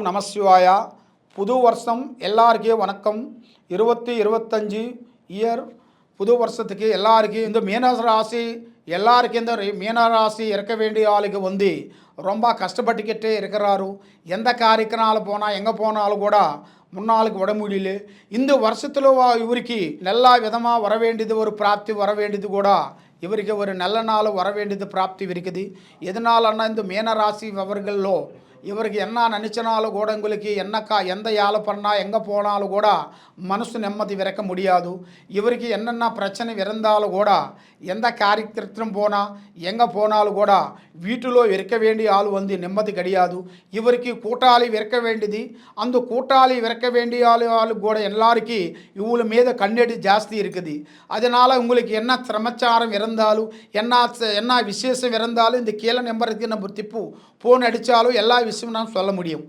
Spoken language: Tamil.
நமசிவாய. புது வருஷம் எல்லாருக்கும் வணக்கம். 2025 இயர் புது வருஷத்துக்கு எல்லாருக்கும் இந்த மீனராசி எல்லாருக்கும் இந்த மீனராசி இருக்க வேண்டிய ஆளுக்கு வந்து ரொம்ப கஷ்டப்பட்டுக்கிட்டே இருக்கிறாரு. எந்த காரியத்தினால போனால் எங்கே போனாலும் கூட முன்னாளுக்கு விட முடியல. இந்த வருஷத்தில் இவருக்கு நல்ல விதமாக வர வேண்டியது ஒரு பிராப்தி வர வேண்டியது கூட இவருக்கு ஒரு நல்ல நாள் வர வேண்டியது பிராப்தி இருக்குது. எதனாலன்னா இந்த மீனராசி அவர்களோ இவருக்கு என்ன நினச்சினாலும் கூட உங்களுக்கு எந்த யாழை பண்ணால் எங்கே போனாலும் கூட மனசு நிம்மதி விறக்க முடியாது. இவருக்கு என்னென்ன பிரச்சனை இருந்தாலும் கூட எந்த காரியத்திலும் போனால் எங்கே போனாலும் கூட வீட்டிலோ இருக்க வேண்டிய ஆள் வந்து நிம்மதி கிடையாது. இவருக்கு கூட்டாளி விறக்க வேண்டியது, அந்த கூட்டாளி விறக்க வேண்டிய ஆளு கூட எல்லாருக்கும் இவ்வளோ மீது கண்ணெடி ஜாஸ்தி இருக்குது. அதனால் உங்களுக்கு என்ன சமாச்சாரம் இருந்தாலும் என்ன விசேஷம் இருந்தாலும் இந்த கீழே நம்பருக்கு நம்ம திப்பு ஃபோன் அடித்தாலும் எல்லா விஷயமும் நான் சொல்ல முடியும்.